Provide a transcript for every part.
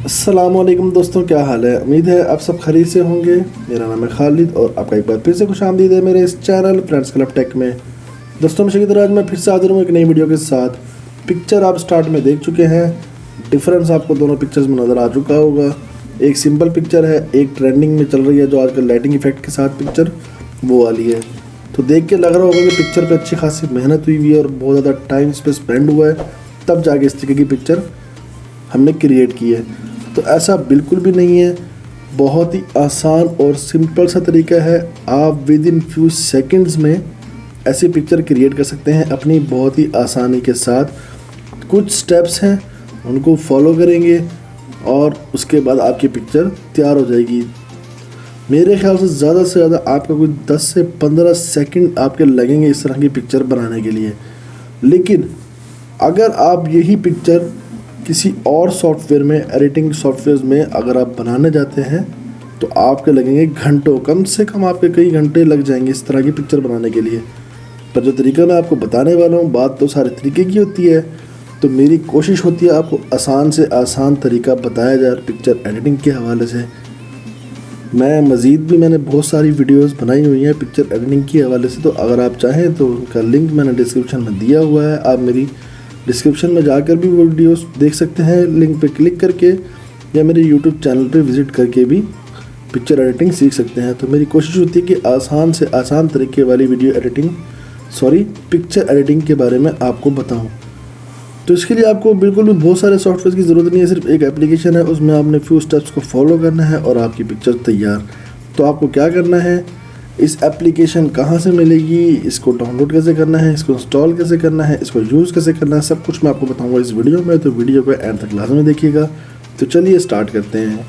अस्सलामुअलैकुम दोस्तों, क्या हाल है। उम्मीद है आप सब खरीद से होंगे। मेरा नाम है खालिद और आपका एक बार फिर से खुशामदीद है मेरे इस चैनल फ्रेंड्स क्लब टेक में। दोस्तों हमेशा की तरह आज मैं फिर से हाजिर हूँ एक नई वीडियो के साथ। पिक्चर आप स्टार्ट में देख चुके हैं, डिफरेंस आपको दोनों पिक्चर्स में नज़र आ चुका होगा। एक सिंपल पिक्चर है, एक ट्रेंडिंग में चल रही है जो आजकल लाइटिंग इफेक्ट के साथ पिक्चर वो वाली है। तो देख के लग रहा होगा कि पिक्चर पे अच्छी खासी मेहनत हुई हुई है और बहुत ज़्यादा टाइम इस पर स्पेंड हुआ है, तब जाके इस तरीके की पिक्चर हमने क्रिएट की है। तो ऐसा बिल्कुल भी नहीं है, बहुत ही आसान और सिंपल सा तरीका है। आप विद इन फ्यू सेकंड्स में ऐसी पिक्चर क्रिएट कर सकते हैं अपनी बहुत ही आसानी के साथ। कुछ स्टेप्स हैं उनको फॉलो करेंगे और उसके बाद आपकी पिक्चर तैयार हो जाएगी। मेरे ख्याल से ज़्यादा आपका कोई 10 से 15 सेकंड आपके लगेंगे इस तरह की पिक्चर बनाने के लिए। लेकिन अगर आप यही पिक्चर किसी और सॉफ्टवेयर में, एडिटिंग सॉफ्टवेयर में अगर आप बनाने जाते हैं तो आपके लगेंगे घंटों, कम से कम आपके कई घंटे लग जाएंगे इस तरह की पिक्चर बनाने के लिए। पर जो तरीका मैं आपको बताने वाला हूँ, बात तो सारे तरीके की होती है, तो मेरी कोशिश होती है आपको आसान से आसान तरीका बताया जाए पिक्चर एडिटिंग के हवाले से। मैंने बहुत सारी वीडियोस बनाई हुई हैं पिक्चर एडिटिंग के हवाले से, तो अगर आप चाहें तो उनका लिंक मैंने डिस्क्रिप्शन में दिया हुआ है। आप मेरी डिस्क्रिप्शन में जाकर भी वो वीडियोस देख सकते हैं लिंक पे क्लिक करके, या मेरे यूट्यूब चैनल पे विज़िट करके भी पिक्चर एडिटिंग सीख सकते हैं। तो मेरी कोशिश होती है कि आसान से आसान तरीके वाली पिक्चर एडिटिंग के बारे में आपको बताऊं। तो इसके लिए आपको बिल्कुल भी बहुत सारे सॉफ्टवेयर की ज़रूरत नहीं है, सिर्फ एक एप्लीकेशन है, उसमें आपने फ्यू स्टेप्स को फॉलो करना है और आपकी पिक्चर तैयार। तो आपको क्या करना है, इस एप्लीकेशन कहाँ से मिलेगी, इसको डाउनलोड कैसे करना है, इसको इंस्टॉल कैसे करना है, इसको यूज़ कैसे करना है, सब कुछ मैं आपको बताऊंगा इस वीडियो में। तो वीडियो को एंड तक लाजमी देखिएगा। तो चलिए स्टार्ट करते हैं।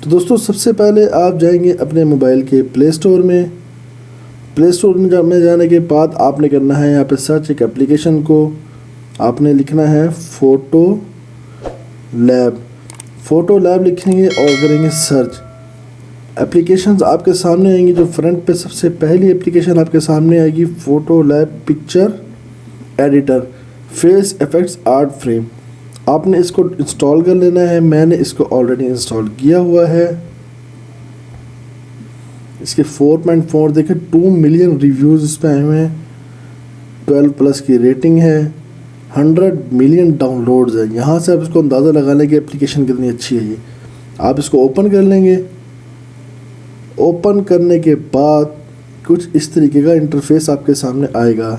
तो दोस्तों सबसे पहले आप जाएंगे अपने मोबाइल के प्ले स्टोर में। प्ले स्टोर में जाने के बाद आपने करना है यहाँ पे सर्च, एक एप्लीकेशन को आपने लिखना है फ़ोटो लैब लिखेंगे और करेंगे सर्च। एप्लीकेशंस आपके सामने आएंगी। जो फ्रंट पे सबसे पहली एप्लीकेशन आपके सामने आएगी, photo lab picture editor face effects art frame. आपने इसको इंस्टॉल कर लेना है। मैंने इसको ऑलरेडी इंस्टॉल किया हुआ है। इसके 4.4 देखें 2 मिलियन रिव्यूज़ इस पर आए हुए हैं, 12+ की रेटिंग है, 100 मिलियन डाउनलोड्स है। यहाँ से आप इसको अंदाज़ा लगा लें कि एप्लीकेशन कितनी अच्छी है ये। आप इसको ओपन कर लेंगे। ओपन करने के बाद कुछ इस तरीके का इंटरफेस आपके सामने आएगा।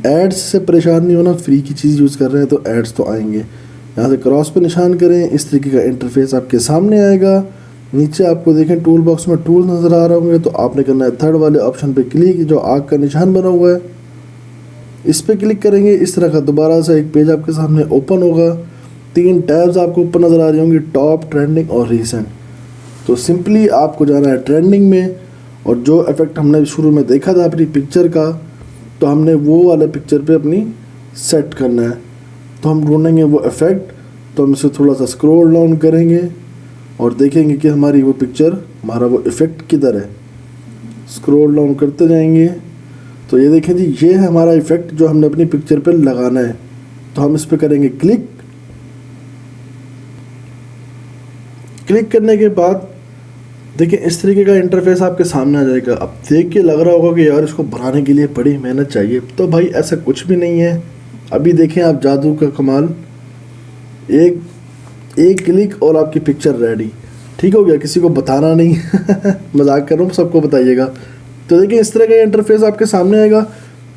एड्स से परेशान नहीं होना, फ्री की चीज़ यूज़ कर रहे हैं तो एड्स तो आएंगे। यहाँ से क्रॉस पर निशान करें, इस तरीके का इंटरफेस आपके सामने आएगा। नीचे आपको देखें टूल बॉक्स में टूल नज़र आ रहे होंगे, तो आपने करना है थर्ड वाले ऑप्शन पे क्लिक, जो आग का निशान बना हुआ है इस पे क्लिक करेंगे। इस तरह का दोबारा से एक पेज आपके सामने ओपन होगा। 3 टैब्स आपको ऊपर नज़र आ रही होंगी, टॉप, ट्रेंडिंग और रीसेंट। तो सिंपली आपको जाना है ट्रेंडिंग में, और जो इफेक्ट हमने शुरू में देखा था अपनी पिक्चर का, तो हमने वो वाले पिक्चर पे अपनी सेट करना है। तो हम ढूंढेंगे वो इफ़ेक्ट, तो हम इसे थोड़ा सा स्क्रॉल डाउन करेंगे और देखेंगे कि हमारी वो पिक्चर, हमारा वो इफ़ेक्ट किधर है। स्क्रॉल डाउन करते जाएंगे तो ये देखें जी, ये है हमारा इफ़ेक्ट जो हमने अपनी पिक्चर पे लगाना है। तो हम इस पर करेंगे क्लिक। क्लिक करने के बाद देखिए इस तरीके का इंटरफेस आपके सामने आ जाएगा। अब देख के लग रहा होगा कि यार इसको बनाने के लिए बड़ी मेहनत चाहिए, तो भाई ऐसा कुछ भी नहीं है। अभी देखें आप जादू का कमाल, एक क्लिक और आपकी पिक्चर रेडी। ठीक हो गया, किसी को बताना नहीं मजाक कर रहा हूँ, सबको बताइएगा। तो देखिए इस तरह का इंटरफेस आपके सामने आएगा।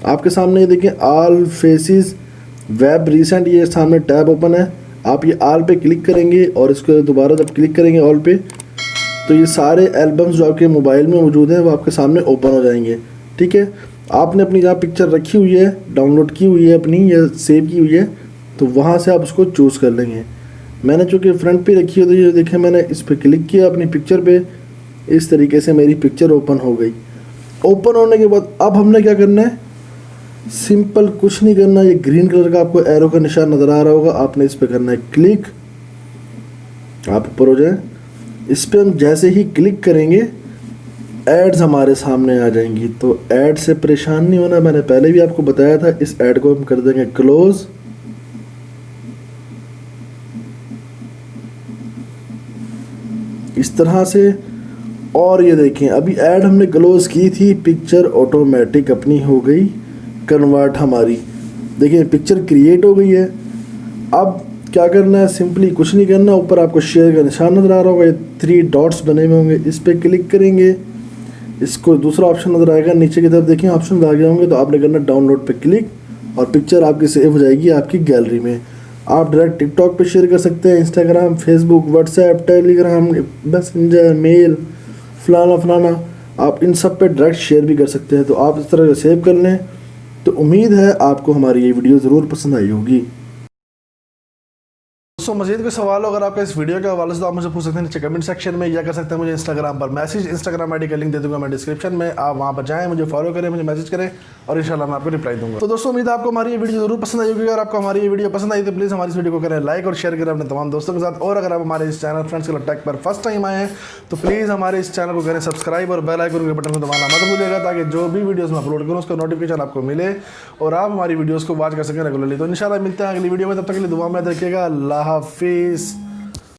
आपके सामने ये देखिए ऑल फेसेस वेब रीसेंट, ये सामने टैब ओपन है। आप ये ऑल पे क्लिक करेंगे और इसको दोबारा जब क्लिक करेंगे ऑल पे, तो ये सारे एल्बम्स जो आपके मोबाइल में मौजूद हैं वो आपके सामने ओपन हो जाएंगे। ठीक है, आपने अपनी जहाँ पिक्चर रखी हुई है, डाउनलोड की हुई है अपनी या सेव की हुई है, तो वहाँ से आप उसको चूज़ कर लेंगे। मैंने चूँकि फ्रंट पे रखी है तो ये देखें मैंने इस पर क्लिक किया अपनी पिक्चर पे, इस तरीके से मेरी पिक्चर ओपन हो गई। ओपन होने के बाद अब हमने क्या करना है, सिंपल कुछ नहीं करना। ये ग्रीन कलर का आपको एरो का निशान नज़र आ रहा होगा, आपने इस पर करना है क्लिक। आप ऊपर हो जाए, इस पर हम जैसे ही क्लिक करेंगे एड्स हमारे सामने आ जाएंगी। तो ऐड से परेशान नहीं होना, मैंने पहले भी आपको बताया था। इस ऐड को हम कर देंगे क्लोज। इस तरह से। और ये देखें अभी ऐड हमने क्लोज की थी, पिक्चर ऑटोमेटिक अपनी हो गई कन्वर्ट हमारी। देखिए पिक्चर क्रिएट हो गई है। अब क्या करना है, सिंपली कुछ नहीं करना, ऊपर आपको शेयर का निशान नज़र आ रहा होगा, ये 3 डॉट्स बने हुए होंगे, इस पर क्लिक करेंगे। इसको दूसरा ऑप्शन नज़र आएगा, नीचे की तरफ देखें ऑप्शन आ गए होंगे, तो आपने करना डाउनलोड पे क्लिक और पिक्चर आपकी सेव हो जाएगी आपकी गैलरी में। आप डायरेक्ट टिकटॉक पे शेयर कर सकते हैं, Instagram, Facebook, WhatsApp, Telegram, Messenger, mail, फलाना फलाना, आप इन सब पे डायरेक्ट शेयर भी कर सकते हैं। तो आप इस तरह से सेव कर लें। तो उम्मीद है आपको हमारी ये वीडियो ज़रूर पसंद आई होगी। दोस्तों मज़ीद कोई सवाल हो अगर आपका इस वीडियो के हवाले से, तो आप मुझे पूछ सकते हैं नीचे कमेंट सेक्शन में, या कर सकते हैं मुझे इंस्टाग्राम पर मैसेज। इंस्टाग्राम आईडी का लिंक दे दूंगा मैं डिस्क्रिप्शन में, आप वहाँ पर जाएं, मुझे फॉलो करें, मुझे मैसेज करें और इंशाल्लाह मैं आपको रिप्लाई दूंगा। तो दोस्तों उम्मीद है आपको हमारी ये वीडियो जरूर पसंद आई होगी। अगर आपको हमारी ये वीडियो पसंद आई तो प्लीज़ हमारी इस वीडियो को करें लाइक और शेयर करें अपने तमाम दोस्तों के साथ। और अगर आप हमारे इस चैनल फ्रेंड्स क्लब टेक पर फर्स्ट टाइम आए हैं तो प्लीज़ हमारे इस चैनल को करें सब्सक्राइब और बेल आइकन के बटन को दबाना मत भूलिएगा, ताकि जो भी वीडियोस मैं अपलोड करूँ उसका नोटिफिकेशन आपको मिले और आप हमारी वीडियोस को वॉच कर सकें रेगुलरली। तो इंशाल्लाह मिलते हैं अगली वीडियो में, तब तक के लिए दुआ में रखिएगा। अल्लाह हाफिज़।